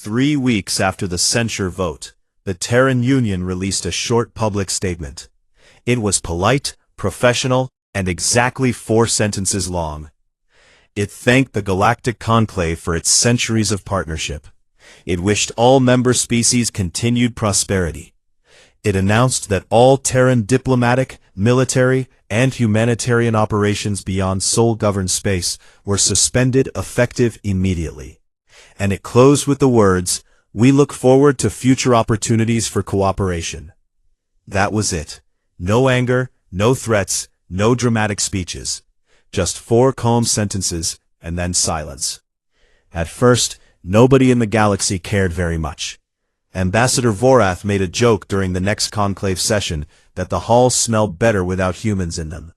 3 weeks after the censure vote, the Terran Union released a short public statement. It was polite, professional, and exactly 4 sentences long. It thanked the Galactic Conclave for its centuries of partnership. It wished all member species continued prosperity. It announced that all Terran diplomatic, military, and humanitarian operations beyond Sol-governed space were suspended effective immediately. And it closed with the words, "We look forward to future opportunities for cooperation." That was it. No anger, no threats, no dramatic speeches. Just 4 calm sentences, and then silence. At first, nobody in the galaxy cared very much. Ambassador Vorath made a joke during the next conclave session that the halls smelled better without humans in them.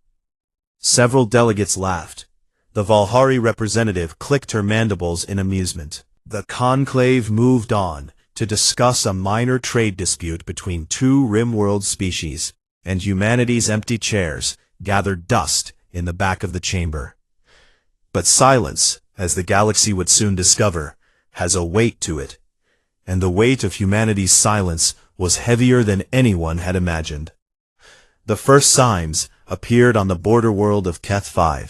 Several delegates laughed. The Valhari representative clicked her mandibles in amusement. The conclave moved on to discuss a minor trade dispute between 2 rim-world species, and humanity's empty chairs gathered dust in the back of the chamber. But silence, as the galaxy would soon discover, has a weight to it. And the weight of humanity's silence was heavier than anyone had imagined. The first signs appeared on the border world of HFY.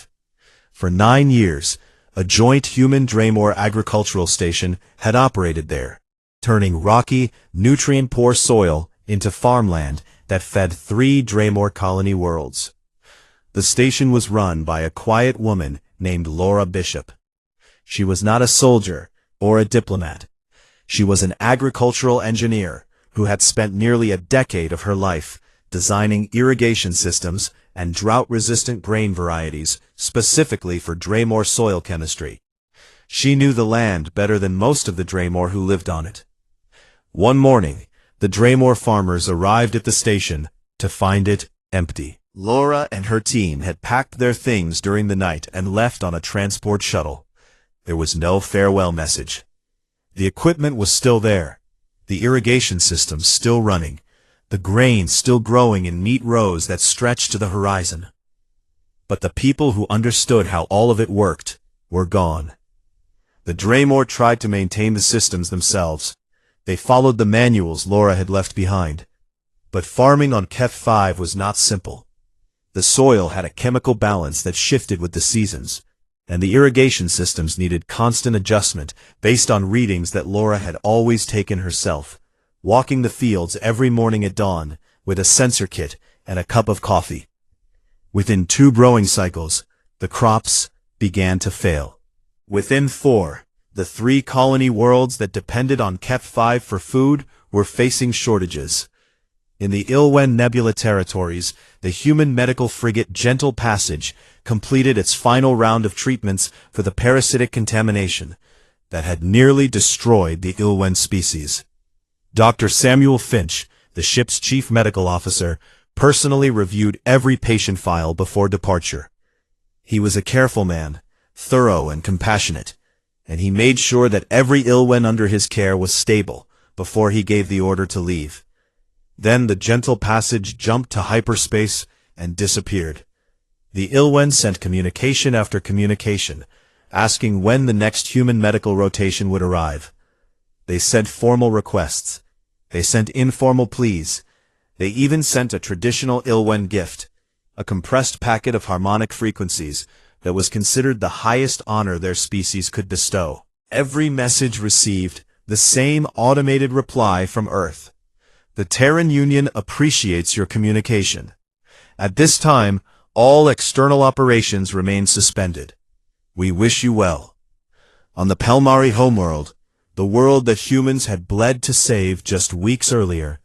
For 9 years, a joint human-Draymore agricultural station had operated there, turning rocky, nutrient-poor soil into farmland that fed 3 Draymore colony worlds. The station was run by a quiet woman named Laura Bishop. She was not a soldier or a diplomat. She was an agricultural engineer who had spent nearly a decade of her life designing irrigation systems and drought-resistant grain varieties specifically for Draymore soil chemistry. She knew the land better than most of the Draymore who lived on it. One morning, the Draymore farmers arrived at the station to find it empty. Laura and her team had packed their things during the night and left on a transport shuttle. There was no farewell message. The equipment was still there, the irrigation systems still running, the grain still growing in neat rows that stretched to the horizon. But the people who understood how all of it worked were gone. The Draymore tried to maintain the systems themselves. They followed the manuals Laura had left behind. But farming on HFY was not simple. The soil had a chemical balance that shifted with the seasons, and the irrigation systems needed constant adjustment based on readings that Laura had always taken herself, walking the fields every morning at dawn with a sensor kit and a cup of coffee. Within 2 growing cycles, the crops began to fail. Within 4, the 3 colony worlds that depended on HFY for food were facing shortages. In the Ilwen Nebula territories, the human medical frigate Gentle Passage completed its final round of treatments for the parasitic contamination that had nearly destroyed the Ilwen species. Dr. Samuel Finch, the ship's chief medical officer, personally reviewed every patient file before departure. He was a careful man, thorough and compassionate, and he made sure that every Ilwen under his care was stable before he gave the order to leave. Then the Gentle Passage jumped to hyperspace and disappeared. The Ilwen sent communication after communication, asking when the next human medical rotation would arrive. They sent formal requests. They sent informal pleas. They even sent a traditional Ilwen gift, a compressed packet of harmonic frequencies that was considered the highest honor their species could bestow. Every message received the same automated reply from Earth. The Terran Union appreciates your communication. At this time, all external operations remain suspended. We wish you well. On the Pelmari homeworld, the world that humans had bled to save just weeks earlier,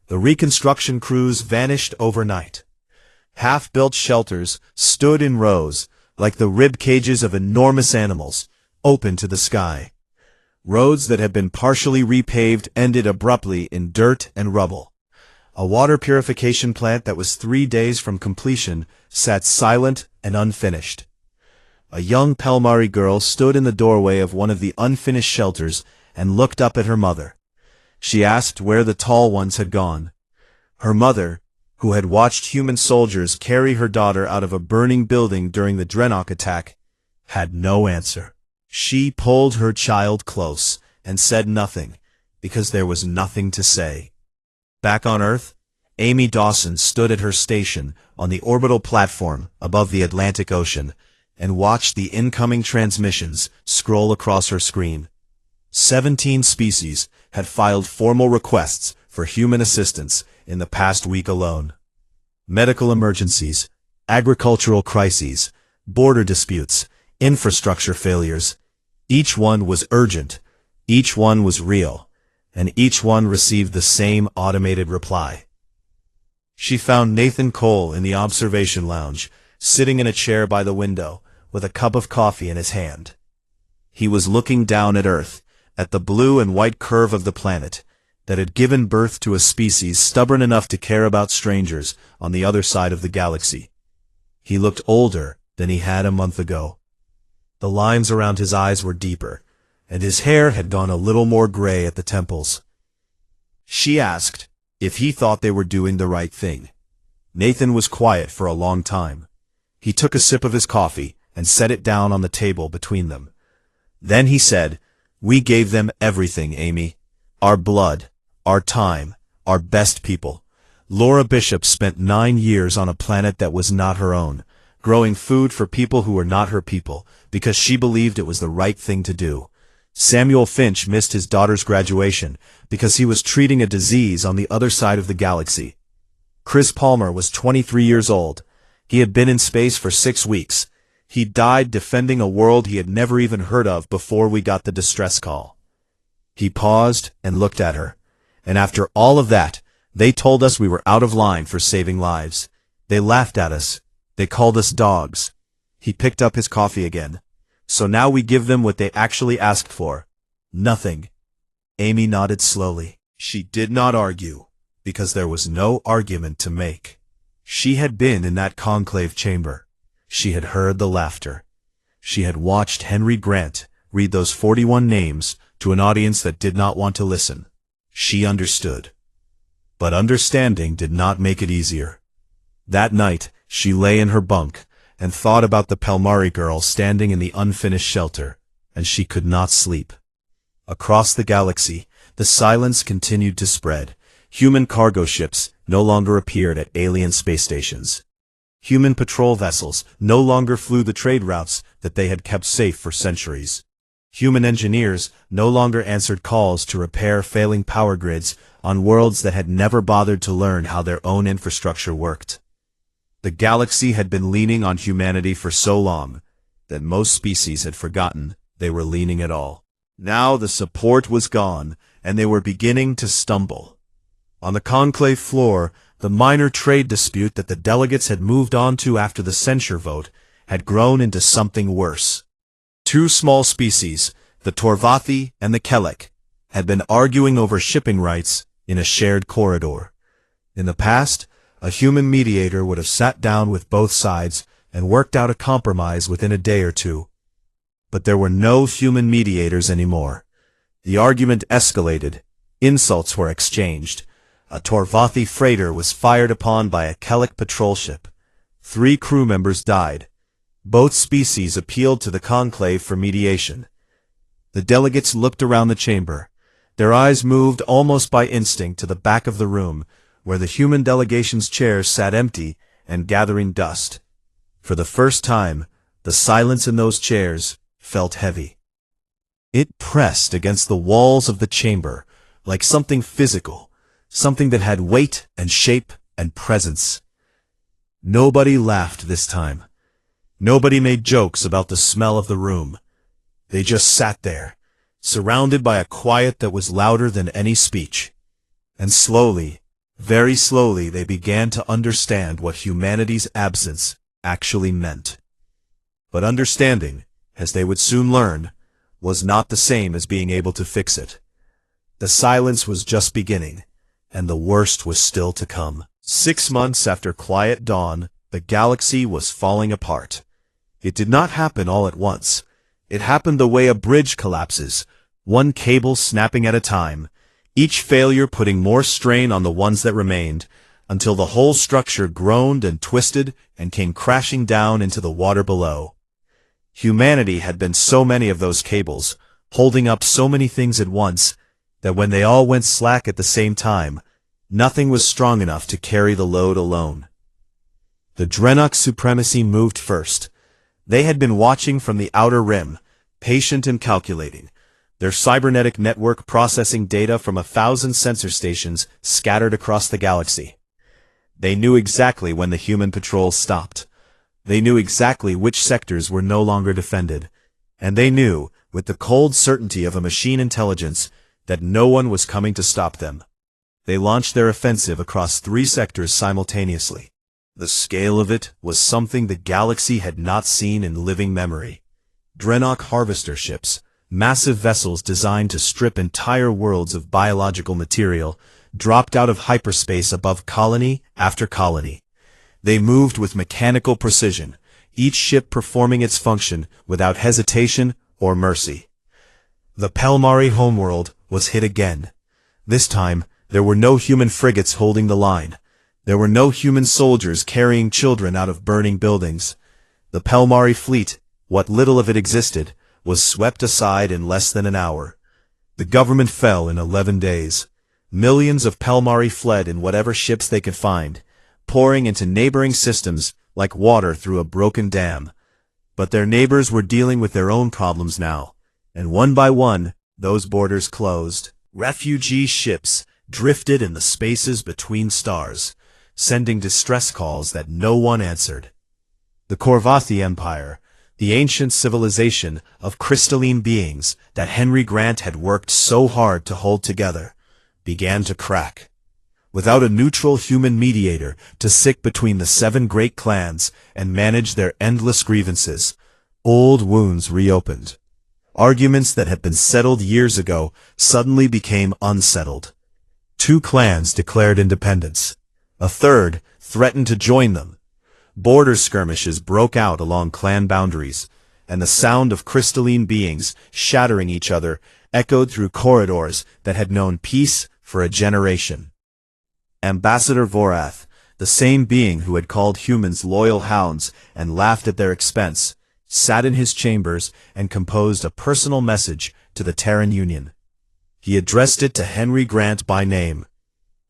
the reconstruction crews vanished overnight. Half-built shelters stood in rows, like the rib cages of enormous animals, open to the sky. Roads that had been partially repaved ended abruptly in dirt and rubble. A water purification plant that was 3 days from completion sat silent and unfinished. A young Pelmari girl stood in the doorway of one of the unfinished shelters and looked up at her mother. She asked where the tall ones had gone. Her mother, who had watched human soldiers carry her daughter out of a burning building during the Drenok attack, had no answer. She pulled her child close and said nothing, because there was nothing to say. Back on Earth, Amy Dawson stood at her station on the orbital platform above the Atlantic Ocean and watched the incoming transmissions scroll across her screen. 17 species had filed formal requests for human assistance in the past week alone. Medical emergencies, agricultural crises, border disputes, infrastructure failures. Each one was urgent, each one was real, and each one received the same automated reply. She found Nathan Cole in the observation lounge, sitting in a chair by the window, with a cup of coffee in his hand. He was looking down at Earth, at the blue and white curve of the planet that had given birth to a species stubborn enough to care about strangers on the other side of the galaxy. He looked older than he had a month ago. The lines around his eyes were deeper, and his hair had gone a little more gray at the temples. She asked if he thought they were doing the right thing. Nathan was quiet for a long time. He took a sip of his coffee and set it down on the table between them. Then he said, "We gave them everything, Amy. Our blood, our time, our best people. Laura Bishop spent 9 years on a planet that was not her own, growing food for people who were not her people, because she believed it was the right thing to do. Samuel Finch missed his daughter's graduation because he was treating a disease on the other side of the galaxy. Chris Palmer was 23 years old. He had been in space for 6 weeks. He died defending a world he had never even heard of before we got the distress call." He paused and looked at her. "And after all of that, they told us we were out of line for saving lives. They laughed at us. They called us dogs." He picked up his coffee again. "So now we give them what they actually asked for. Nothing." Amy nodded slowly. She did not argue, because there was no argument to make. She had been in that conclave chamber. She had heard the laughter. She had watched Henry Grant read those 41 names to an audience that did not want to listen. She understood. But understanding did not make it easier. That night, she lay in her bunk and thought about the Pelmari girl standing in the unfinished shelter, and she could not sleep. Across the galaxy, the silence continued to spread. Human cargo ships no longer appeared at alien space stations. Human patrol vessels no longer flew the trade routes that they had kept safe for centuries. Human engineers no longer answered calls to repair failing power grids on worlds that had never bothered to learn how their own infrastructure worked. The galaxy had been leaning on humanity for so long that most species had forgotten they were leaning at all. Now the support was gone, and they were beginning to stumble. On the conclave floor, the minor trade dispute that the delegates had moved on to after the censure vote had grown into something worse. 2 small species, the Torvathi and the Kelek, had been arguing over shipping rights in a shared corridor. In the past, a human mediator would have sat down with both sides and worked out a compromise within a day or two. But there were no human mediators anymore. The argument escalated. Insults were exchanged. A Torvathi freighter was fired upon by a Kelek patrol ship. 3 crew members died. Both species appealed to the conclave for mediation. The delegates looked around the chamber. Their eyes moved almost by instinct to the back of the room, where the human delegation's chairs sat empty and gathering dust. For the first time, the silence in those chairs felt heavy. It pressed against the walls of the chamber like something physical, something that had weight and shape and presence. Nobody laughed this time. Nobody made jokes about the smell of the room. They just sat there, surrounded by a quiet that was louder than any speech. And slowly, very slowly, they began to understand what humanity's absence actually meant. But understanding, as they would soon learn, was not the same as being able to fix it. The silence was just beginning, and the worst was still to come. 6 months after Quiet Dawn, the galaxy was falling apart. It did not happen all at once. It happened the way a bridge collapses, one cable snapping at a time, each failure putting more strain on the ones that remained, until the whole structure groaned and twisted and came crashing down into the water below. Humanity had been so many of those cables, holding up so many things at once that when they all went slack at the same time, nothing was strong enough to carry the load alone. The Dreadnought Supremacy moved first. They had been watching from the outer rim, patient and calculating, their cybernetic network processing data from 1,000 sensor stations scattered across the galaxy. They knew exactly when the human patrols stopped. They knew exactly which sectors were no longer defended. And they knew, with the cold certainty of a machine intelligence, that no one was coming to stop them. They launched their offensive across 3 sectors simultaneously. The scale of it was something the galaxy had not seen in living memory. Dreadnought harvester ships, massive vessels designed to strip entire worlds of biological material, dropped out of hyperspace above colony after colony. They moved with mechanical precision, each ship performing its function without hesitation or mercy. The Pelmari homeworld was hit again. This time, there were no human frigates holding the line. There were no human soldiers carrying children out of burning buildings. The Pelmari fleet, what little of it existed, was swept aside in less than an hour. The government fell in 11 days. Millions of Pelmari fled in whatever ships they could find, pouring into neighboring systems like water through a broken dam. But their neighbors were dealing with their own problems now, and one by one, those borders closed. Refugee ships drifted in the spaces between stars, sending distress calls that no one answered. The Korvathi Empire, the ancient civilization of crystalline beings that Henry Grant had worked so hard to hold together, began to crack. Without a neutral human mediator to sit between the 7 great clans and manage their endless grievances, old wounds reopened. Arguments that had been settled years ago suddenly became unsettled. 2 clans declared independence. A third threatened to join them. Border skirmishes broke out along clan boundaries, and the sound of crystalline beings shattering each other echoed through corridors that had known peace for a generation. Ambassador Vorath, the same being who had called humans loyal hounds and laughed at their expense, sat in his chambers and composed a personal message to the Terran Union. He addressed it to Henry Grant by name.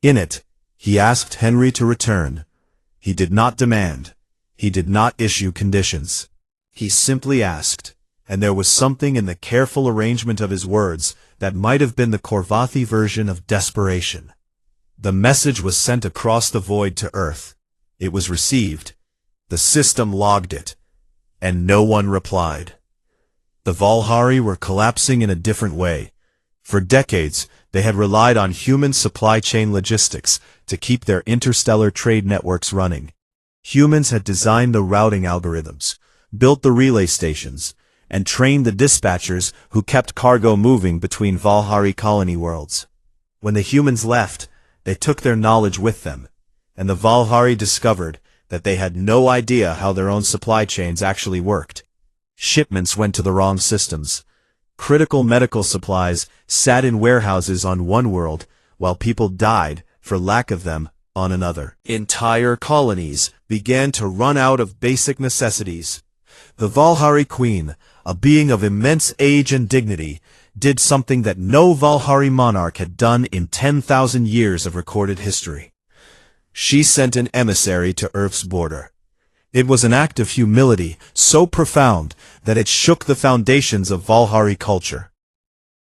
In it, he asked Henry to return. He did not demand. He did not issue conditions. He simply asked, and there was something in the careful arrangement of his words that might have been the Korvathi version of desperation. The message was sent across the void to Earth. It was received. The system logged it. And no one replied. The Valhari were collapsing in a different way. For decades, they had relied on human supply chain logistics to keep their interstellar trade networks running. Humans had designed the routing algorithms, built the relay stations, and trained the dispatchers who kept cargo moving between Valhari colony worlds. When the humans left, they took their knowledge with them, and the Valhari discovered that they had no idea how their own supply chains actually worked. Shipments went to the wrong systems. Critical medical supplies sat in warehouses on one world, while people died, for lack of them, on another. Entire colonies began to run out of basic necessities. The Valhari Queen, a being of immense age and dignity, did something that no Valhari monarch had done in 10,000 years of recorded history. She sent an emissary to Earth's border. It was an act of humility so profound that it shook the foundations of Valhari culture.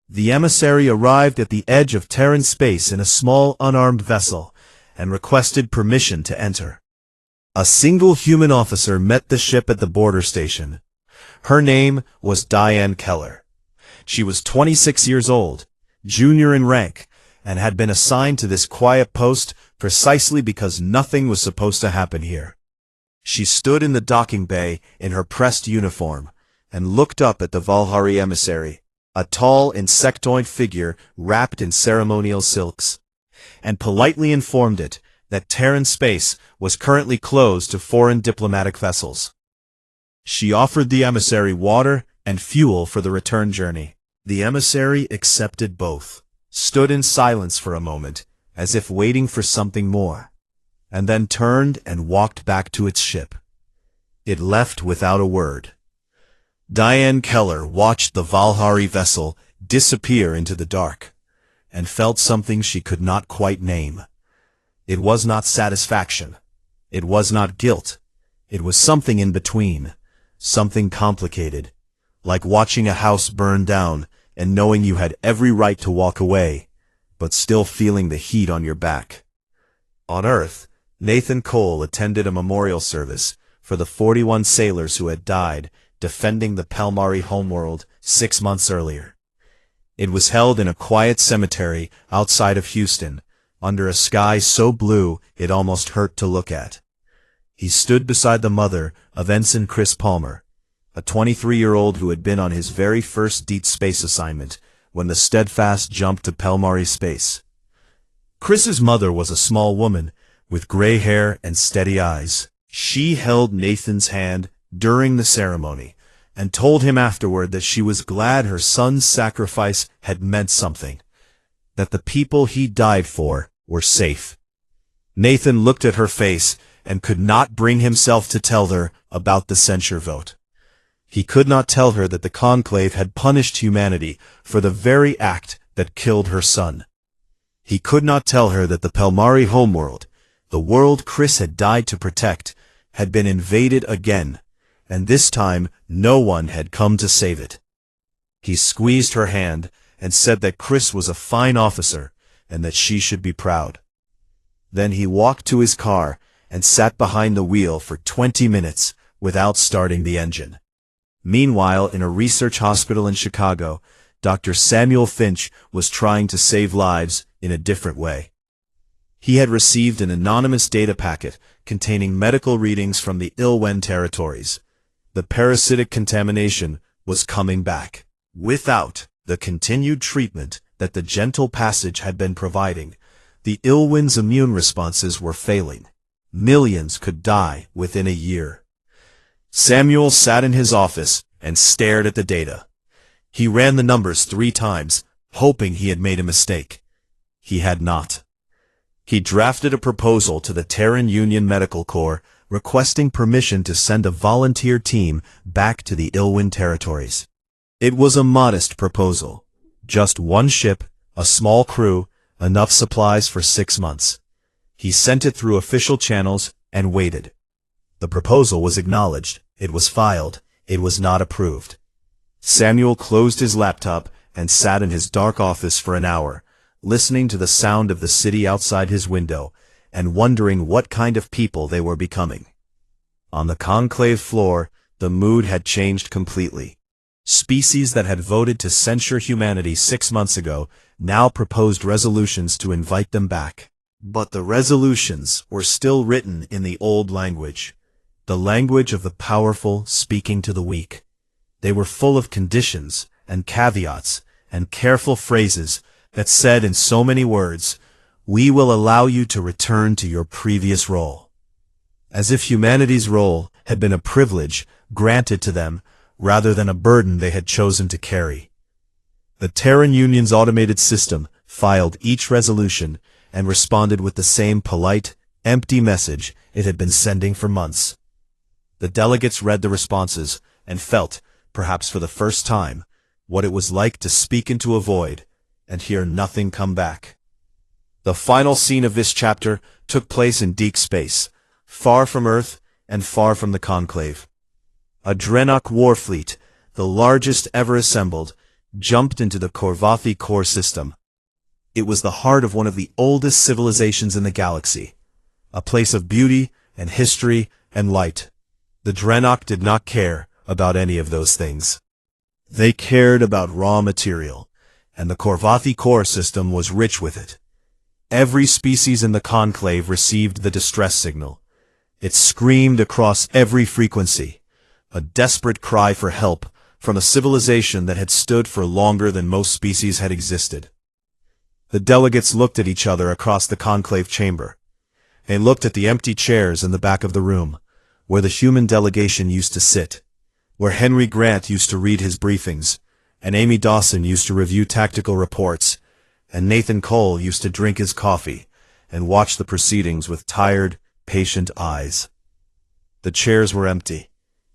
The emissary arrived at the edge of Terran space in a small unarmed vessel and requested permission to enter. A single human officer met the ship at the border station. Her name was Diane Keller. She was 26 years old, junior in rank, and had been assigned to this quiet post precisely because nothing was supposed to happen here. She stood in the docking bay in her pressed uniform and looked up at the Valhari emissary, a tall insectoid figure wrapped in ceremonial silks, and politely informed it that Terran space was currently closed to foreign diplomatic vessels. She offered the emissary water and fuel for the return journey. The emissary accepted both, stood in silence for a moment, as if waiting for something more, and then turned and walked back to its ship. It left without a word. Diane Keller watched the Valhari vessel disappear into the dark, and felt something she could not quite name. It was not satisfaction. It was not guilt. It was something in between, something complicated, like watching a house burn down and knowing you had every right to walk away, but still feeling the heat on your back. On Earth, Nathan Cole attended a memorial service for the 41 sailors who had died defending the Palmari homeworld 6 months earlier. It was held in a quiet cemetery outside of Houston, under a sky so blue it almost hurt to look at. He stood beside the mother of Ensign Chris Palmer, a 23-year-old who had been on his very first deep space assignment when the Steadfast jumped to Palmari space. Chris's mother was a small woman with gray hair and steady eyes. She held Nathan's hand during the ceremony and told him afterward that she was glad her son's sacrifice had meant something, that the people he died for were safe. Nathan looked at her face and could not bring himself to tell her about the censure vote. He could not tell her that the conclave had punished humanity for the very act that killed her son. He could not tell her that the Palmari homeworld, the world Chris had died to protect, had been invaded again, and this time no one had come to save it. He squeezed her hand and said that Chris was a fine officer and that she should be proud. Then he walked to his car and sat behind the wheel for 20 minutes without starting the engine. Meanwhile, in a research hospital in Chicago, Dr. Samuel Finch was trying to save lives in a different way. He had received an anonymous data packet containing medical readings from the Ilwen territories. The parasitic contamination was coming back. Without the continued treatment that the gentle passage had been providing, the Ilwen's immune responses were failing. Millions could die within a year. Samuel sat in his office and stared at the data. He ran the numbers 3 times, hoping he had made a mistake. He had not. He drafted a proposal to the Terran Union Medical Corps requesting permission to send a volunteer team back to the Ilwen territories. It was a modest proposal. Just 1 ship, a small crew, enough supplies for 6 months. He sent it through official channels and waited. The proposal was acknowledged, it was filed, it was not approved. Samuel closed his laptop and sat in his dark office for an hour, listening to the sound of the city outside his window and wondering what kind of people they were becoming. On the conclave floor, the mood had changed completely. Species that had voted to censure humanity 6 months ago now proposed resolutions to invite them back. But the resolutions were still written in the old language, the language of the powerful speaking to the weak. They were full of conditions and caveats and careful phrases that said in so many words, "We will allow you to return to your previous role." As if humanity's role had been a privilege granted to them rather than a burden they had chosen to carry. The Terran Union's automated system filed each resolution and responded with the same polite, empty message it had been sending for months. The delegates read the responses and felt, perhaps for the first time, what it was like to speak into a void and hear nothing come back. The final scene of this chapter took place in deep space, far from Earth and far from the conclave. A Drenok war fleet, the largest ever assembled, jumped into the Korvathi core system. It was the heart of one of the oldest civilizations in the galaxy, a place of beauty and history and light. The Drenok did not care about any of those things. They cared about raw material, and the Korvathi core system was rich with it. Every species in the conclave received the distress signal. It screamed across every frequency, a desperate cry for help from a civilization that had stood for longer than most species had existed. The delegates looked at each other across the conclave chamber. They looked at the empty chairs in the back of the room, where the human delegation used to sit, where Henry Grant used to read his briefings, and Amy Dawson used to review tactical reports, and Nathan Cole used to drink his coffee and watch the proceedings with tired, patient eyes. The chairs were empty.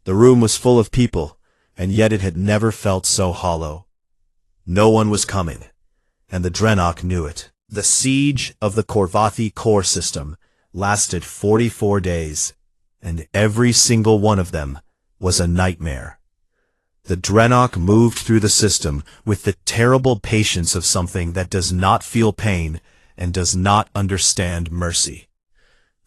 The room was full of people, and yet it had never felt so hollow. No one was coming, and the Dreadnought knew it. The siege of the Korvathi core system lasted 44 days, and every single one of them was a nightmare. The Dreadnought moved through the system with the terrible patience of something that does not feel pain and does not understand mercy.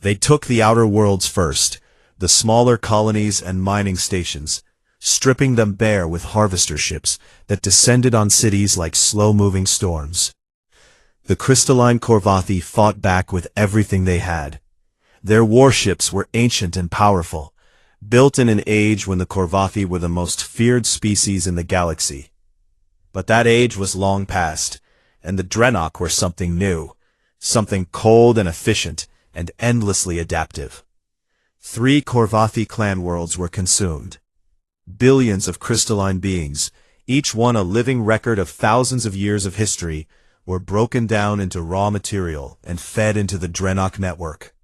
They took the outer worlds first, the smaller colonies and mining stations, stripping them bare with harvester ships that descended on cities like slow-moving storms. The crystalline Korvathi fought back with everything they had. Their warships were ancient and powerful, built in an age when the Korvathi were the most feared species in the galaxy. But that age was long past, and the Dreadnought were something new, something cold and efficient and endlessly adaptive. 3 Korvathi clan worlds were consumed. Billions of crystalline beings, each one a living record of thousands of years of history, were broken down into raw material and fed into the Dreadnought network.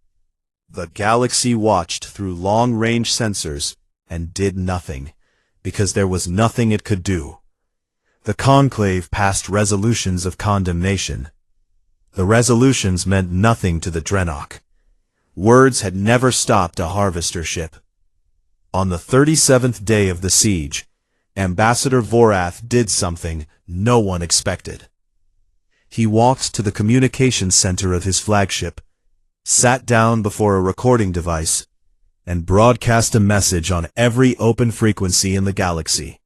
The galaxy watched through long-range sensors and did nothing, because there was nothing it could do. The Conclave passed resolutions of condemnation. The resolutions meant nothing to the Dreadnought. Words had never stopped a harvester ship. On the 37th day of the siege, Ambassador Vorath did something no one expected. He walked to the communications center of his flagship, sat down before a recording device, and broadcast a message on every open frequency in the galaxy.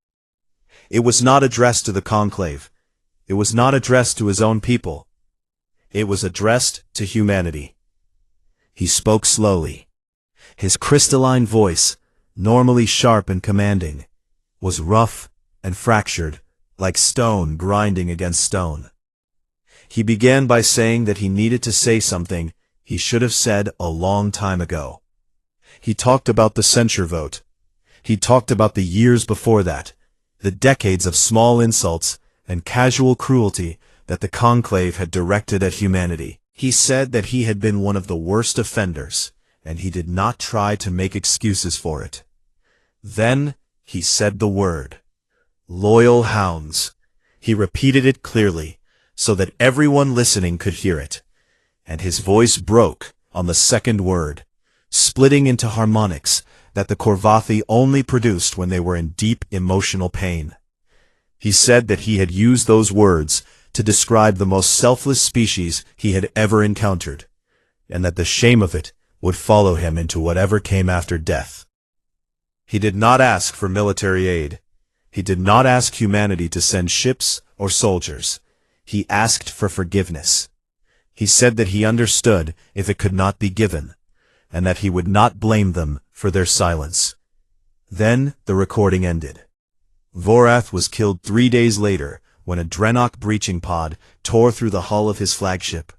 It was not addressed to the Conclave. It was not addressed to his own people. It was addressed to humanity. He spoke slowly. His crystalline voice, normally sharp and commanding, was rough and fractured, like stone grinding against stone. He began by saying that he needed to say something he should have said a long time ago. He talked about the censure vote. He talked about the years before that, the decades of small insults and casual cruelty that the Conclave had directed at humanity. He said that he had been one of the worst offenders, and he did not try to make excuses for it. Then he said the word, "Loyal hounds." He repeated it clearly, so that everyone listening could hear it. And his voice broke on the second word, splitting into harmonics that the Korvathi only produced when they were in deep emotional pain. He said that he had used those words to describe the most selfless species he had ever encountered, and that the shame of it would follow him into whatever came after death. He did not ask for military aid. He did not ask humanity to send ships or soldiers. He asked for forgiveness. He said that he understood if it could not be given, and that he would not blame them for their silence. Then the recording ended. Vorath was killed 3 days later when a Dreadnought breaching pod tore through the hull of his flagship.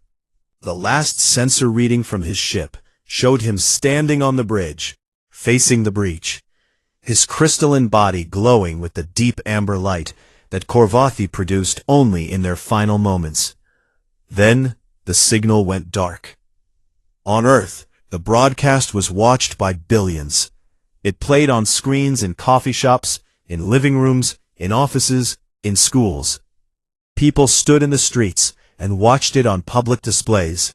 The last sensor reading from his ship showed him standing on the bridge, facing the breach, his crystalline body glowing with the deep amber light that Korvathi produced only in their final moments. Then the signal went dark. On Earth, the broadcast was watched by billions. It played on screens in coffee shops, in living rooms, in offices, in schools. People stood in the streets and watched it on public displays.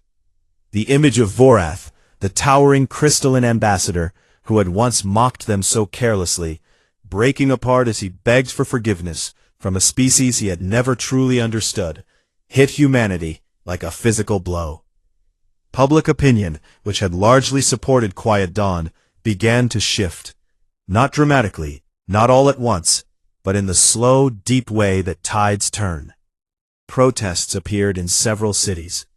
The image of Vorath, the towering crystalline ambassador who had once mocked them so carelessly, breaking apart as he begged for forgiveness from a species he had never truly understood, hit humanity like a physical blow. Public opinion, which had largely supported Quiet Dawn, began to shift. Not dramatically, not all at once, but in the slow, deep way that tides turn. Protests appeared in several cities.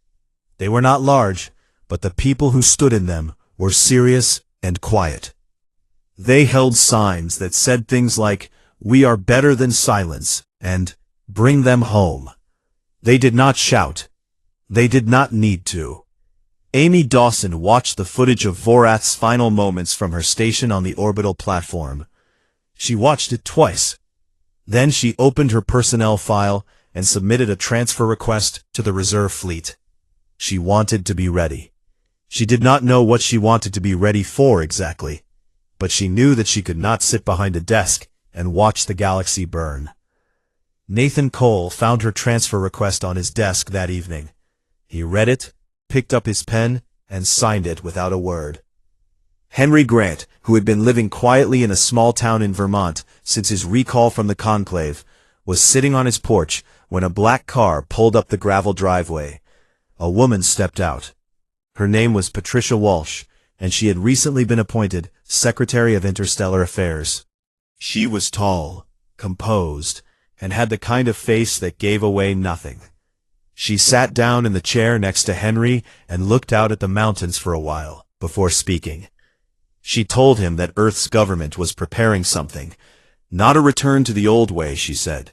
They were not large, but the people who stood in them were serious and quiet. They held signs that said things like, "We are better than silence," and "Bring them home." They did not shout. They did not need to. Amy Dawson watched the footage of Vorath's final moments from her station on the orbital platform. She watched it twice. Then she opened her personnel file and submitted a transfer request to the reserve fleet. She wanted to be ready. She did not know what she wanted to be ready for exactly, but she knew that she could not sit behind a desk and watch the galaxy burn. Nathan Cole found her transfer request on his desk that evening. He read it, picked up his pen, and signed it without a word. Henry Grant, who had been living quietly in a small town in Vermont since his recall from the conclave, was sitting on his porch when a black car pulled up the gravel driveway. A woman stepped out. Her name was Patricia Walsh, and she had recently been appointed Secretary of Interstellar Affairs. She was tall, composed, and had the kind of face that gave away nothing. She sat down in the chair next to Henry and looked out at the mountains for a while before speaking. She told him that Earth's government was preparing something. Not a return to the old way, she said.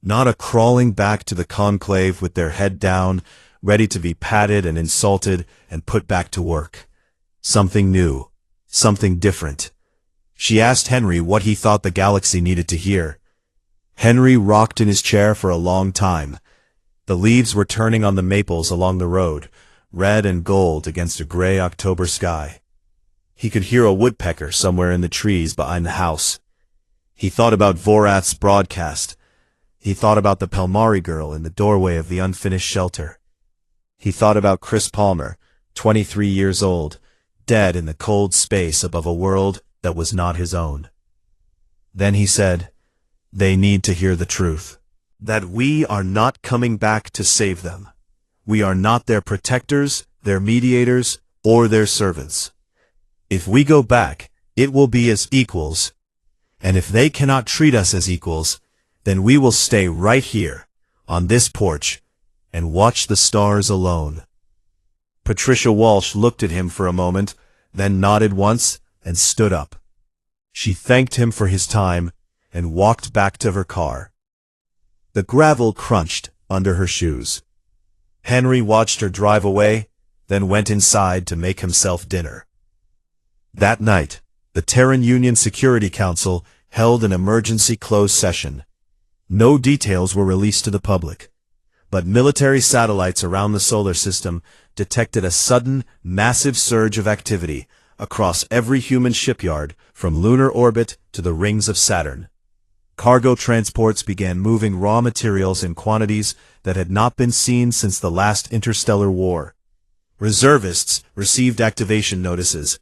Not a crawling back to the conclave with their head down, ready to be patted and insulted and put back to work. Something new. Something different. She asked Henry what he thought the galaxy needed to hear. Henry rocked in his chair for a long time. The leaves were turning on the maples along the road, red and gold against a gray October sky. He could hear a woodpecker somewhere in the trees behind the house. He thought about Vorath's broadcast. He thought about the Pelmari girl in the doorway of the unfinished shelter. He thought about Chris Palmer, 23 years old, dead in the cold space above a world that was not his own. Then he said, "They need to hear the truth. That we are not coming back to save them. We are not their protectors, their mediators, or their servants. If we go back, it will be as equals. And if they cannot treat us as equals, then we will stay right here, on this porch, and watch the stars alone." Patricia Walsh looked at him for a moment, then nodded once and stood up. She thanked him for his time and walked back to her car. The gravel crunched under her shoes. Henry watched her drive away, then went inside to make himself dinner. That night, the Terran Union Security Council held an emergency closed session. No details were released to the public, but military satellites around the solar system detected a sudden, massive surge of activity across every human shipyard from lunar orbit to the rings of Saturn. Cargo transports began moving raw materials in quantities that had not been seen since the last interstellar war. Reservists received activation notices.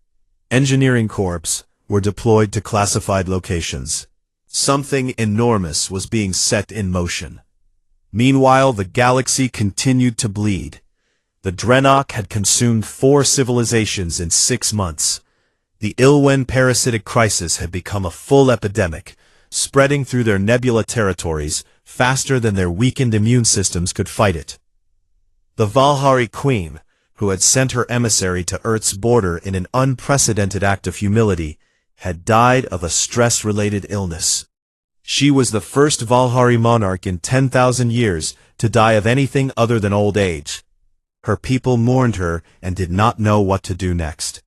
Engineering corps were deployed to classified locations. Something enormous was being set in motion. Meanwhile, the galaxy continued to bleed. The Drenok had consumed 4 civilizations in 6 months. The Ilwen parasitic crisis had become a full epidemic, spreading through their nebula territories faster than their weakened immune systems could fight it. The Valhari Queen, who had sent her emissary to Earth's border in an unprecedented act of humility, had died of a stress-related illness. She was the first Valhari monarch in 10,000 years to die of anything other than old age. Her people mourned her and did not know what to do next.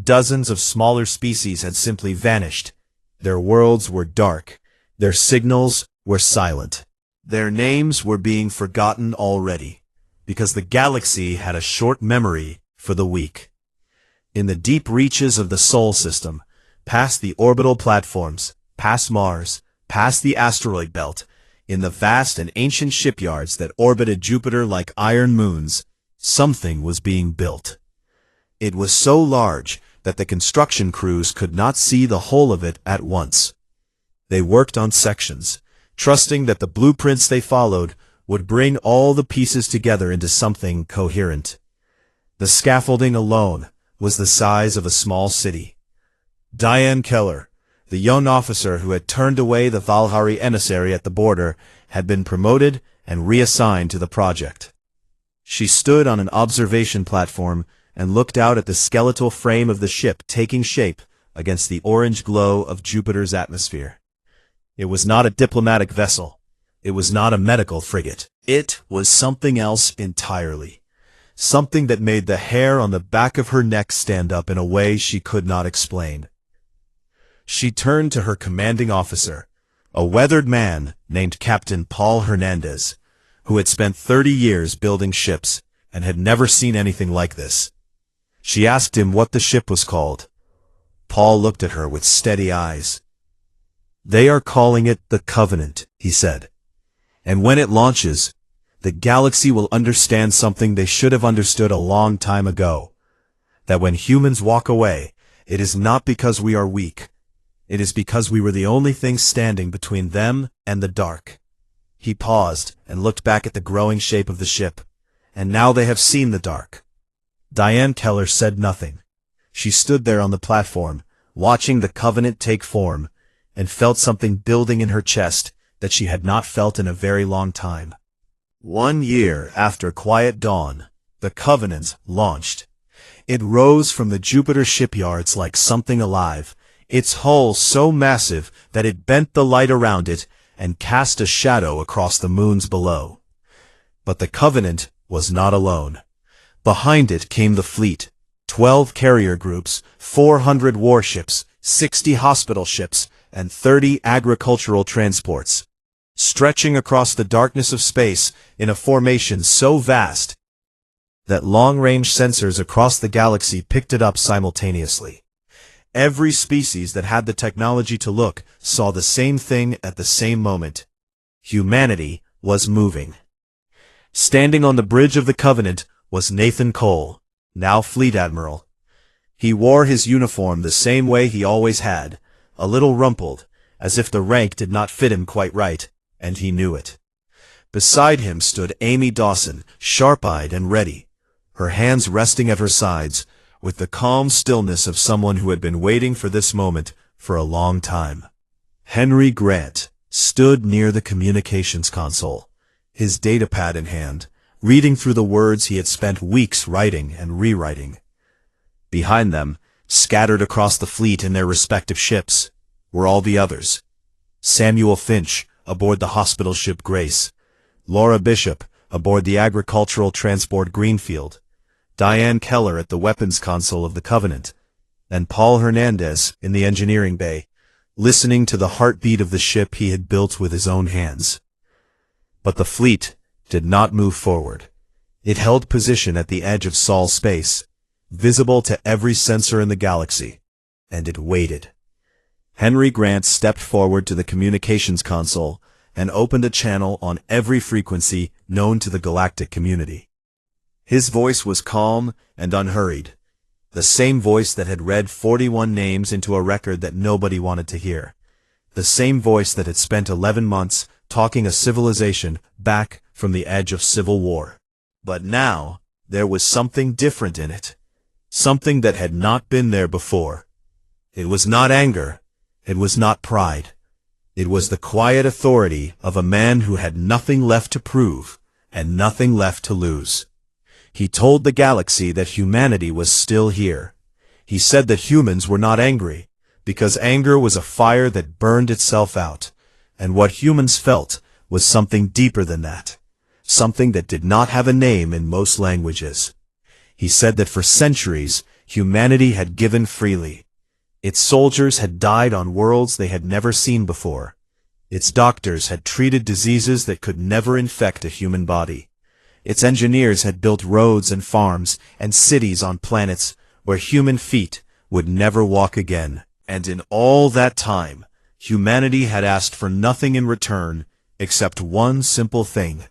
Dozens of smaller species had simply vanished. Their worlds were dark. Their signals were silent. Their names were being forgotten already, because the galaxy had a short memory for the weak. In the deep reaches of the Sol system, past the orbital platforms, past Mars, past the asteroid belt, in the vast and ancient shipyards that orbited Jupiter like iron moons, something was being built. It was so large that the construction crews could not see the whole of it at once. They worked on sections, trusting that the blueprints they followed would bring all the pieces together into something coherent. The scaffolding alone was the size of a small city. Diane Keller, the young officer who had turned away the Valhari emissary at the border, had been promoted and reassigned to the project. She stood on an observation platform and looked out at the skeletal frame of the ship taking shape against the orange glow of Jupiter's atmosphere. It was not a diplomatic vessel. It was not a medical frigate. It was something else entirely. Something that made the hair on the back of her neck stand up in a way she could not explain. She turned to her commanding officer, a weathered man named Captain Paul Hernandez, who had spent 30 years building ships and had never seen anything like this. She asked him what the ship was called. Paul looked at her with steady eyes. "They are calling it the Covenant," he said. And when it launches, the galaxy will understand something they should have understood a long time ago. That when humans walk away, it is not because we are weak. It is because we were the only thing standing between them and the dark. He paused and looked back at the growing shape of the ship. And now they have seen the dark. Diane Keller said nothing. She stood there on the platform, watching the Covenant take form, and felt something building in her chest that she had not felt in a very long time. 1 year after Quiet Dawn, the Covenant launched. It rose from the Jupiter shipyards like something alive, its hull so massive that it bent the light around it and cast a shadow across the moons below. But the Covenant was not alone. Behind it came the fleet, 12 carrier groups, 400 warships, 60 hospital ships, and 30 agricultural transports, stretching across the darkness of space in a formation so vast that long-range sensors across the galaxy picked it up simultaneously. Every species that had the technology to look saw the same thing at the same moment. Humanity was moving. Standing on the bridge of the Covenant was Nathan Cole, now Fleet Admiral. He wore his uniform the same way he always had, a little rumpled, as if the rank did not fit him quite right, and he knew it. Beside him stood Amy Dawson, sharp-eyed and ready, her hands resting at her sides, with the calm stillness of someone who had been waiting for this moment for a long time. Henry Grant stood near the communications console, his datapad in hand, reading through the words he had spent weeks writing and rewriting. Behind them, scattered across the fleet in their respective ships, were all the others. Samuel Finch, aboard the hospital ship Grace. Laura Bishop, aboard the agricultural transport Greenfield. Diane Keller at the weapons console of the Covenant. And Paul Hernandez in the engineering bay, listening to the heartbeat of the ship he had built with his own hands. But the fleet did not move forward. It held position at the edge of Sol space, visible to every sensor in the galaxy, and it waited. Henry Grant stepped forward to the communications console and opened a channel on every frequency known to the galactic community. His voice was calm and unhurried, the same voice that had read 41 names into a record that nobody wanted to hear, the same voice that had spent 11 months talking a civilization back from the edge of civil war. But now, there was something different in it, something that had not been there before. It was not anger, it was not pride. It was the quiet authority of a man who had nothing left to prove and nothing left to lose. He told the galaxy that humanity was still here. He said that humans were not angry, because anger was a fire that burned itself out, and what humans felt was something deeper than that, something that did not have a name in most languages. He said that for centuries, humanity had given freely. Its soldiers had died on worlds they had never seen before. Its doctors had treated diseases that could never infect a human body. Its engineers had built roads and farms and cities on planets where human feet would never walk again. And in all that time, humanity had asked for nothing in return except one simple thing: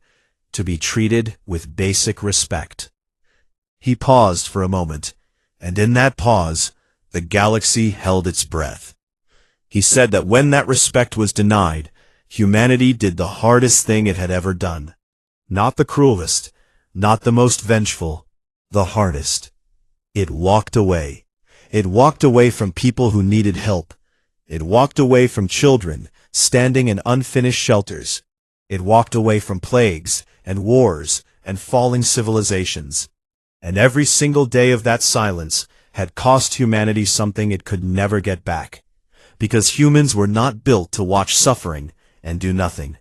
to be treated with basic respect. He paused for a moment, and in that pause, the galaxy held its breath. He said that when that respect was denied, humanity did the hardest thing it had ever done. Not the cruelest, not the most vengeful, the hardest. It walked away. It walked away from people who needed help. It walked away from children standing in unfinished shelters. It walked away from plagues and wars and falling civilizations. And every single day of that silence had cost humanity something it could never get back. Because humans were not built to watch suffering and do nothing.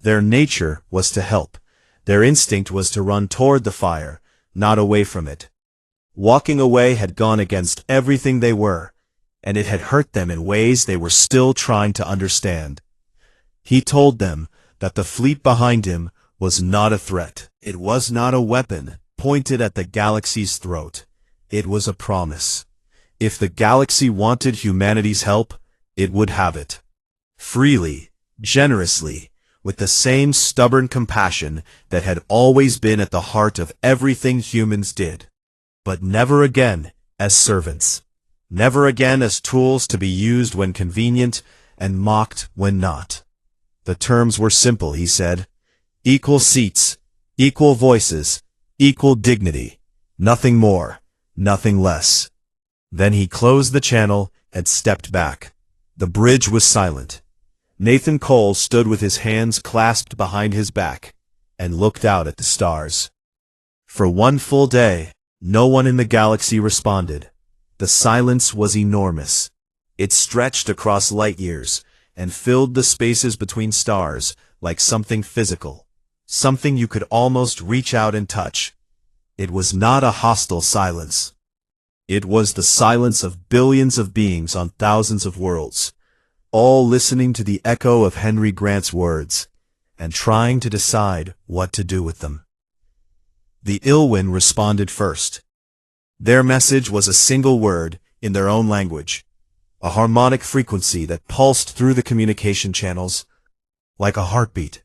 Their nature was to help. Their instinct was to run toward the fire, not away from it. Walking away had gone against everything they were, and it had hurt them in ways they were still trying to understand. He told them that the fleet behind him was not a threat. It was not a weapon pointed at the galaxy's throat. It was a promise. If the galaxy wanted humanity's help, it would have it. Freely, generously, with the same stubborn compassion that had always been at the heart of everything humans did. But never again as servants. Never again as tools to be used when convenient and mocked when not. The terms were simple, he said. Equal seats, equal voices, equal dignity. Nothing more, nothing less. Then he closed the channel and stepped back. The bridge was silent. Nathan Cole stood with his hands clasped behind his back and looked out at the stars. For one full day, no one in the galaxy responded. The silence was enormous. It stretched across light years and filled the spaces between stars like something physical, something you could almost reach out and touch. It was not a hostile silence. It was the silence of billions of beings on thousands of worlds, all listening to the echo of Henry Grant's words and trying to decide what to do with them. The Ilwyn responded first. Their message was a single word in their own language, a harmonic frequency that pulsed through the communication channels like a heartbeat.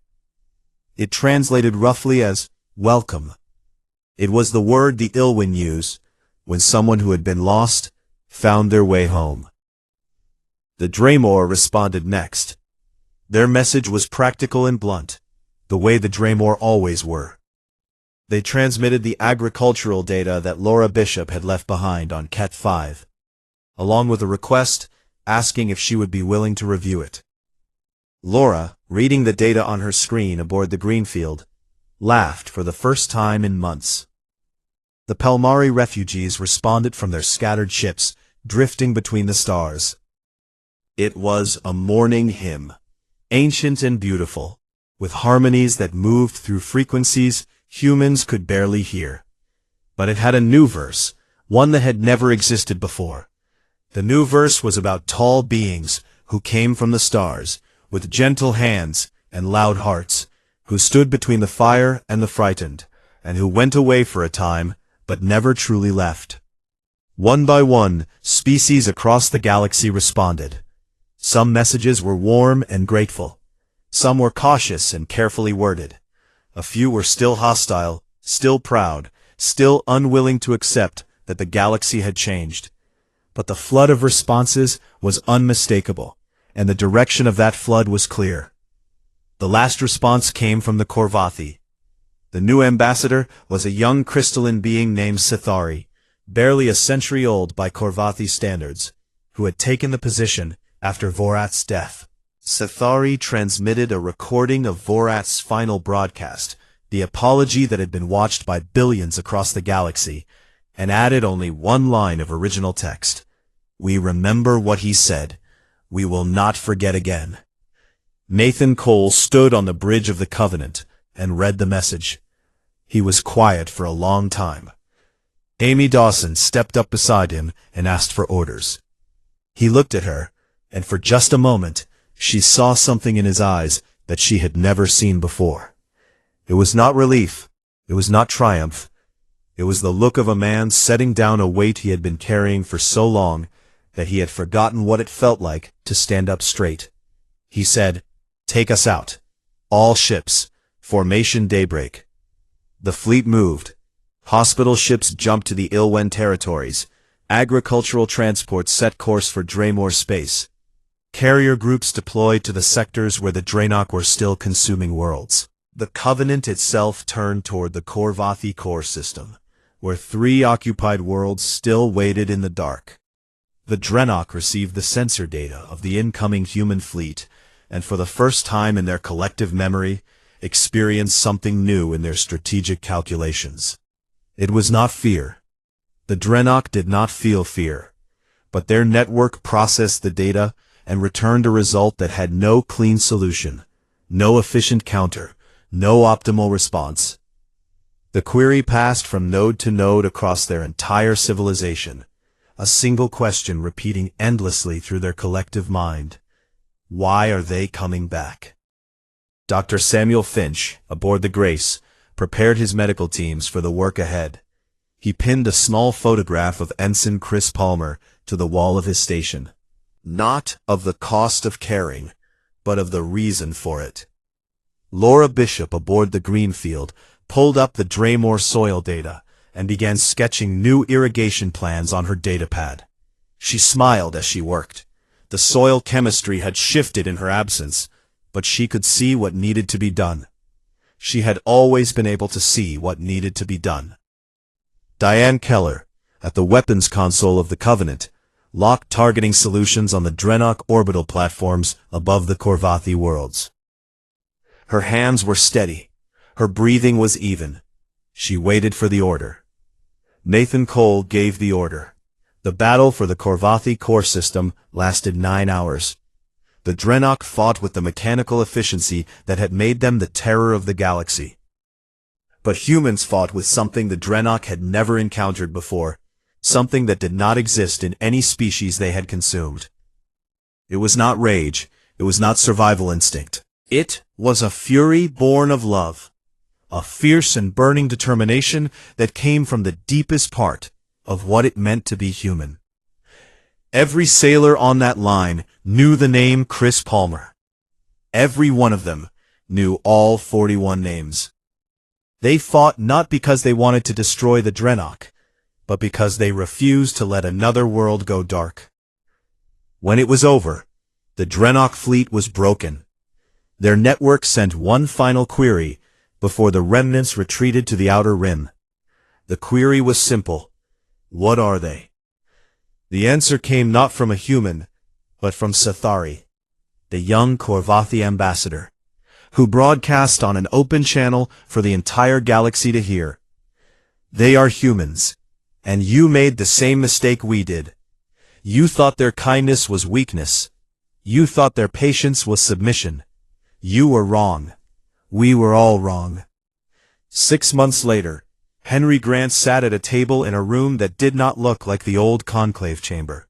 It translated roughly as welcome. It was the word the Ilwyn used when someone who had been lost found their way home. The Draymore responded next. Their message was practical and blunt, the way the Draymore always were. They transmitted the agricultural data that Laura Bishop had left behind on Ket 5, along with a request asking if she would be willing to review it. Laura, reading the data on her screen aboard the Greenfield, laughed for the first time in months. The Pelmari refugees responded from their scattered ships, drifting between the stars. It was a morning hymn, ancient and beautiful, with harmonies that moved through frequencies humans could barely hear. But it had a new verse, one that had never existed before. The new verse was about tall beings who came from the stars, with gentle hands and loud hearts, who stood between the fire and the frightened, and who went away for a time, but never truly left. One by one, species across the galaxy responded. Some messages were warm and grateful. Some were cautious and carefully worded. A few were still hostile, still proud, still unwilling to accept that the galaxy had changed. But the flood of responses was unmistakable, and the direction of that flood was clear. The last response came from the Korvathi. The new ambassador was a young crystalline being named Sithari, barely a century old by Korvathi standards, who had taken the position after Vorat's death. Sithari transmitted a recording of Vorat's final broadcast, the apology that had been watched by billions across the galaxy, and added only one line of original text. We remember what he said. We will not forget again. Nathan Cole stood on the bridge of the Covenant and read the message. He was quiet for a long time. Amy Dawson stepped up beside him and asked for orders. He looked at her, and for just a moment, she saw something in his eyes that she had never seen before. It was not relief. It was not triumph. It was the look of a man setting down a weight he had been carrying for so long that he had forgotten what it felt like to stand up straight. He said, "Take us out. All ships. Formation daybreak." The fleet moved. Hospital ships jumped to the Ilwen territories. Agricultural transports set course for Draymore space. Carrier groups deployed to the sectors where the Draenok were still consuming worlds. The Covenant itself turned toward the Korvathi core system, where 3 occupied worlds still waited in the dark. The Draenok received the sensor data of the incoming human fleet, and for the first time in their collective memory, experienced something new in their strategic calculations. It was not fear. The Draenok did not feel fear, but their network processed the data and returned a result that had no clean solution, no efficient counter, no optimal response. The query passed from node to node across their entire civilization, a single question repeating endlessly through their collective mind. Why are they coming back? Dr. Samuel Finch, aboard the Grace, prepared his medical teams for the work ahead. He pinned a small photograph of Ensign Chris Palmer to the wall of his station. Not of the cost of caring, but of the reason for it. Laura Bishop aboard the Greenfield pulled up the Draymore soil data and began sketching new irrigation plans on her datapad. She smiled as she worked. The soil chemistry had shifted in her absence, but she could see what needed to be done. She had always been able to see what needed to be done. Diane Keller, at the weapons console of the Covenant, locked targeting solutions on the Drenok orbital platforms above the Korvathi worlds. Her hands were steady. Her breathing was even. She waited for the order. Nathan Cole gave the order. The battle for the Korvathi core system lasted 9 hours. The Drenok fought with the mechanical efficiency that had made them the terror of the galaxy. But humans fought with something the Drenok had never encountered before, something that did not exist in any species they had consumed. It was not rage, it was not survival instinct. It was a fury born of love, a fierce and burning determination that came from the deepest part of what it meant to be human. Every sailor on that line knew the name Chris Palmer. Every one of them knew all 41 names. They fought not because they wanted to destroy the Drenok, but because they refused to let another world go dark. When it was over, the Drenok fleet was broken. Their network sent one final query before the remnants retreated to the outer rim. The query was simple. What are they? The answer came not from a human, but from Sathari, the young Korvathi ambassador, who broadcast on an open channel for the entire galaxy to hear. They are humans, and you made the same mistake we did. You thought their kindness was weakness. You thought their patience was submission. You were wrong. We were all wrong. 6 months later, Henry Grant sat at a table in a room that did not look like the old conclave chamber.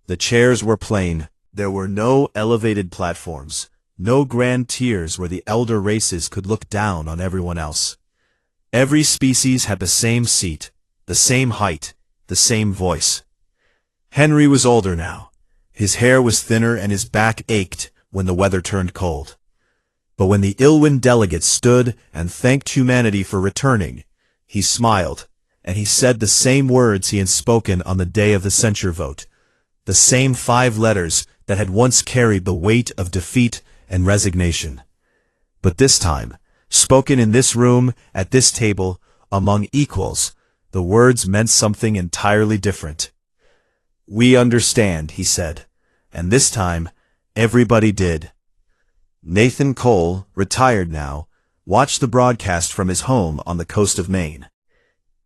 The chairs were plain. There were no elevated platforms, no grand tiers where the elder races could look down on everyone else. Every species had the same seat, the same height, the same voice. Henry was older now. His hair was thinner and his back ached when the weather turned cold. But when the Ilwyn delegates stood and thanked humanity for returning, he smiled, and he said the same words he had spoken on the day of the censure vote, the same 5 letters that had once carried the weight of defeat and resignation. But this time, spoken in this room, at this table, among equals, the words meant something entirely different. We understand, he said, and this time, everybody did. Nathan Cole, retired now, watched the broadcast from his home on the coast of Maine.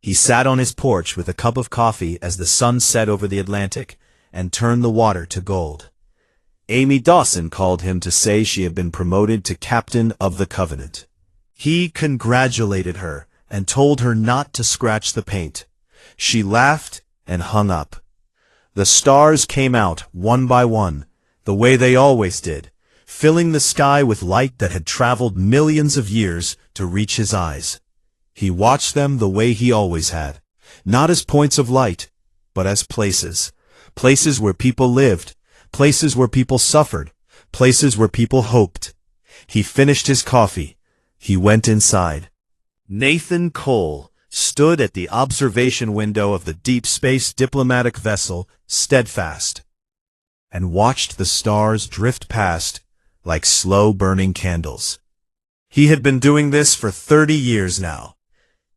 He sat on his porch with a cup of coffee as the sun set over the Atlantic and turned the water to gold. Amy Dawson called him to say she had been promoted to captain of the Covenant. He congratulated her and told her not to scratch the paint. She laughed and hung up. The stars came out one by one, the way they always did, filling the sky with light that had traveled millions of years to reach his eyes. He watched them the way he always had, not as points of light, but as places. Places where people lived, places where people suffered, places where people hoped. He finished his coffee. He went inside. Nathan Cole stood at the observation window of the deep space diplomatic vessel Steadfast and watched the stars drift past like slow-burning candles. He had been doing this for 30 years now.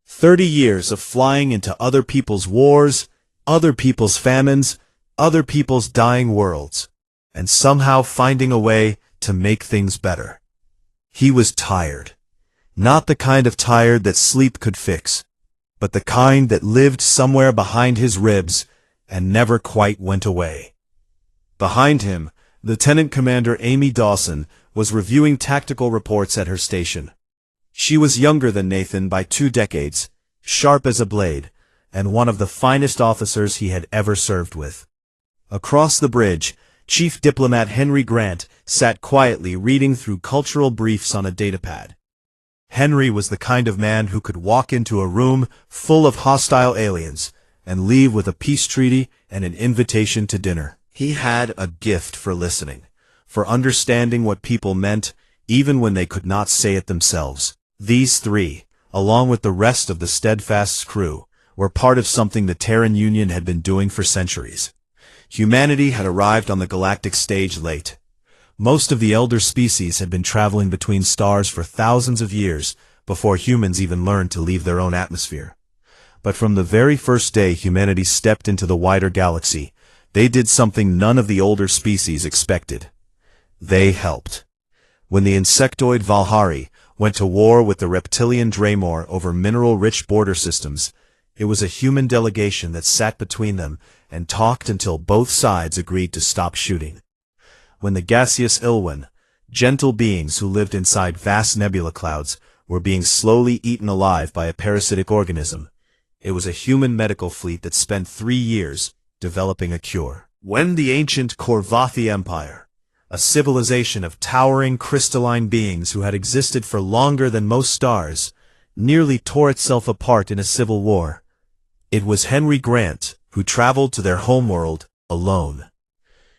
30 years of flying into other people's wars, other people's famines, other people's dying worlds, and somehow finding a way to make things better. He was tired. Not the kind of tired that sleep could fix, but the kind that lived somewhere behind his ribs and never quite went away. Behind him, Lieutenant Commander Amy Dawson was reviewing tactical reports at her station. She was younger than Nathan by 2 decades, sharp as a blade, and one of the finest officers he had ever served with. Across the bridge, Chief Diplomat Henry Grant sat quietly reading through cultural briefs on a datapad. Henry was the kind of man who could walk into a room full of hostile aliens and leave with a peace treaty and an invitation to dinner. He had a gift for listening, for understanding what people meant, even when they could not say it themselves. These three, along with the rest of the Steadfast's crew, were part of something the Terran Union had been doing for centuries. Humanity had arrived on the galactic stage late. Most of the elder species had been traveling between stars for thousands of years before humans even learned to leave their own atmosphere. But from the very first day humanity stepped into the wider galaxy, they did something none of the older species expected. They helped. When the insectoid Valhari went to war with the reptilian Draymore over mineral-rich border systems, it was a human delegation that sat between them and talked until both sides agreed to stop shooting. When the gaseous Ilwen, gentle beings who lived inside vast nebula clouds, were being slowly eaten alive by a parasitic organism, it was a human medical fleet that spent 3 years developing a cure. When the ancient Korvathi Empire, a civilization of towering crystalline beings who had existed for longer than most stars, nearly tore itself apart in a civil war, it was Henry Grant who traveled to their homeworld alone.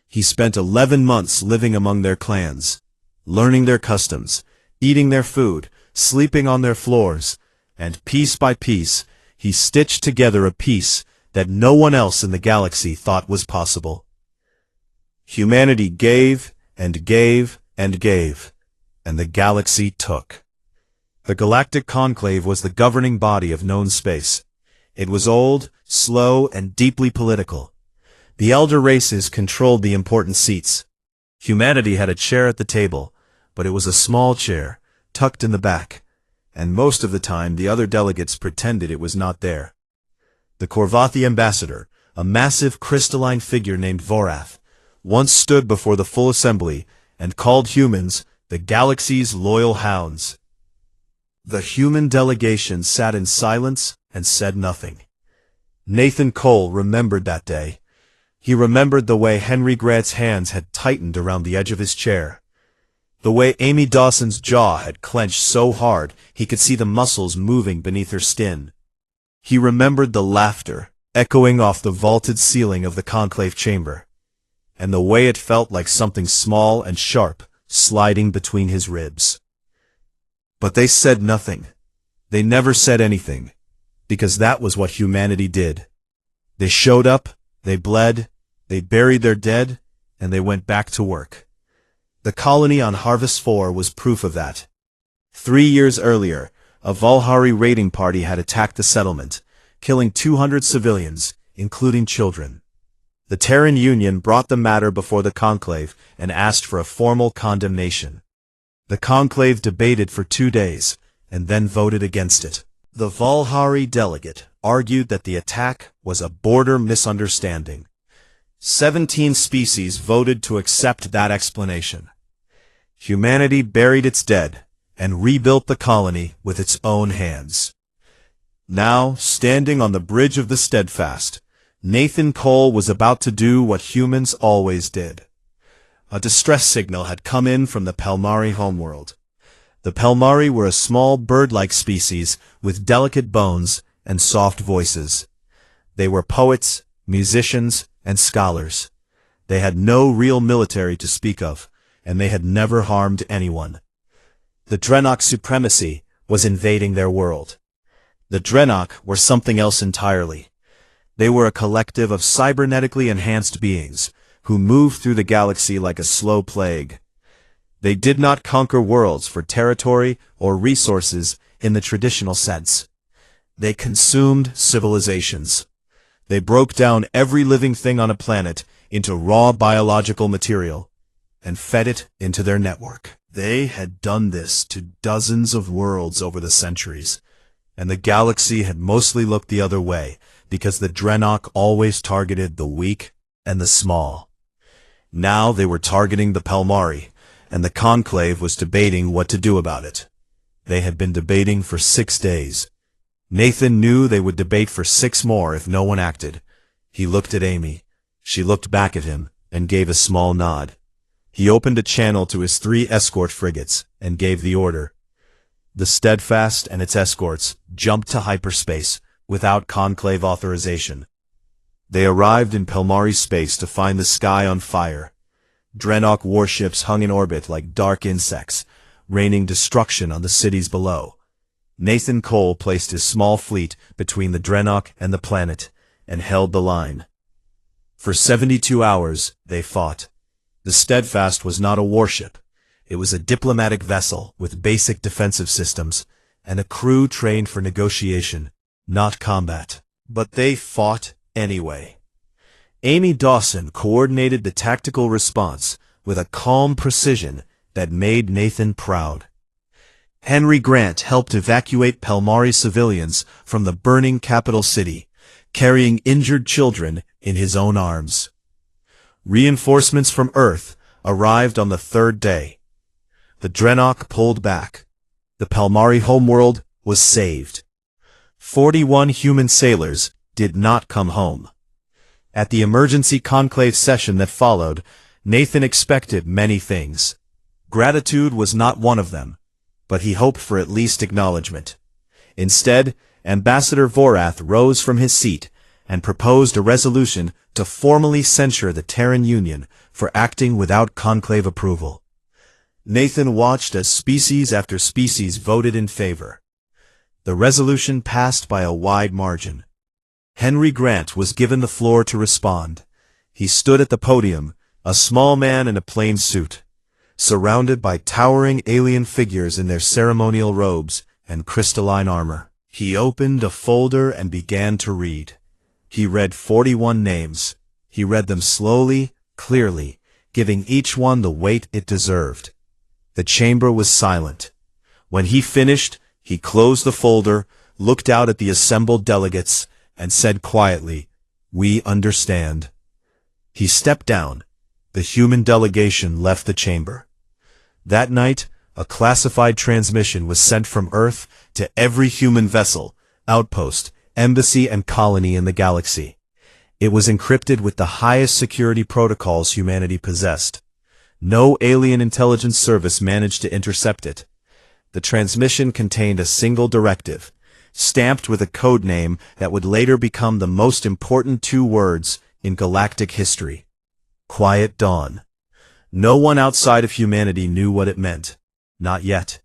He spent 11 months living among their clans, learning their customs, eating their food, sleeping on their floors, and piece by piece, he stitched together a piece that no one else in the galaxy thought was possible. Humanity gave and gave and gave, and the galaxy took. The Galactic Conclave was the governing body of known space. It was old, slow, and deeply political. The elder races controlled the important seats. Humanity had a chair at the table, but it was a small chair, tucked in the back, and most of the time the other delegates pretended it was not there. The Korvathi ambassador, a massive crystalline figure named Vorath, once stood before the full assembly and called humans the galaxy's loyal hounds. The human delegation sat in silence and said nothing. Nathan Cole remembered that day. He remembered the way Henry Grant's hands had tightened around the edge of his chair. The way Amy Dawson's jaw had clenched so hard he could see the muscles moving beneath her skin. He remembered the laughter echoing off the vaulted ceiling of the conclave chamber, and the way it felt like something small and sharp sliding between his ribs. But they said nothing. They never said anything, because that was what humanity did. They showed up, they bled, they buried their dead, and they went back to work. The colony on Harvest 4 was proof of that. 3 years earlier, a Valhari raiding party had attacked the settlement, killing 200 civilians, including children. The Terran Union brought the matter before the Conclave and asked for a formal condemnation. The Conclave debated for 2 days, and then voted against it. The Valhari delegate argued that the attack was a border misunderstanding. 17 species voted to accept that explanation. Humanity buried its dead and rebuilt the colony with its own hands. Now, standing on the bridge of the Steadfast, Nathan Cole was about to do what humans always did. A distress signal had come in from the Pelmari homeworld. The Pelmari were a small bird-like species with delicate bones and soft voices. They were poets, musicians, and scholars. They had no real military to speak of, and they had never harmed anyone. The Drenok supremacy was invading their world. The Drenok were something else entirely. They were a collective of cybernetically enhanced beings who moved through the galaxy like a slow plague. They did not conquer worlds for territory or resources in the traditional sense. They consumed civilizations. They broke down every living thing on a planet into raw biological material and fed it into their network. They had done this to dozens of worlds over the centuries, and the galaxy had mostly looked the other way because the Drenok always targeted the weak and the small. Now they were targeting the Pelmari, and the Conclave was debating what to do about it. They had been debating for 6 days. Nathan knew they would debate for 6 more if no one acted. He looked at Amy. She looked back at him and gave a small nod. He opened a channel to his 3 escort frigates and gave the order. The Steadfast and its escorts jumped to hyperspace without Conclave authorization. They arrived in Pelmari space to find the sky on fire. Drenok warships hung in orbit like dark insects, raining destruction on the cities below. Nathan Cole placed his small fleet between the Dreadnought and the planet, and held the line. For 72 hours, they fought. The Steadfast was not a warship. It was a diplomatic vessel with basic defensive systems, and a crew trained for negotiation, not combat. But they fought anyway. Amy Dawson coordinated the tactical response with a calm precision that made Nathan proud. Henry Grant helped evacuate Pelmari civilians from the burning capital city, carrying injured children in his own arms. Reinforcements from Earth arrived on the third day. The Dreadnought pulled back. The Pelmari homeworld was saved. 41 human sailors did not come home. At the emergency conclave session that followed, Nathan expected many things. Gratitude was not one of them, but he hoped for at least acknowledgement. Instead, Ambassador Vorath rose from his seat and proposed a resolution to formally censure the Terran Union for acting without conclave approval. Nathan watched as species after species voted in favor. The resolution passed by a wide margin. Henry Grant was given the floor to respond. He stood at the podium, a small man in a plain suit, surrounded by towering alien figures in their ceremonial robes and crystalline armor. He opened a folder and began to read. He read 41 names. He read them slowly, clearly, giving each one the weight it deserved. The chamber was silent. When he finished, he closed the folder, looked out at the assembled delegates, and said quietly, "We understand." He stepped down. The human delegation left the chamber. That night, a classified transmission was sent from Earth to every human vessel, outpost, embassy, and colony in the galaxy. It was encrypted with the highest security protocols humanity possessed. No alien intelligence service managed to intercept it. The transmission contained a single directive, stamped with a code name that would later become the most important 2 words in galactic history: Quiet Dawn. No one outside of humanity knew what it meant. Not yet.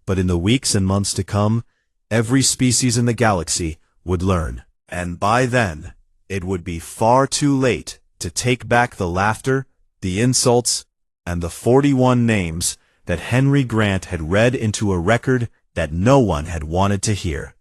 But in the weeks and months to come, every species in the galaxy would learn. And by then, it would be far too late to take back the laughter, the insults, and the 41 names that Henry Grant had read into a record that no one had wanted to hear.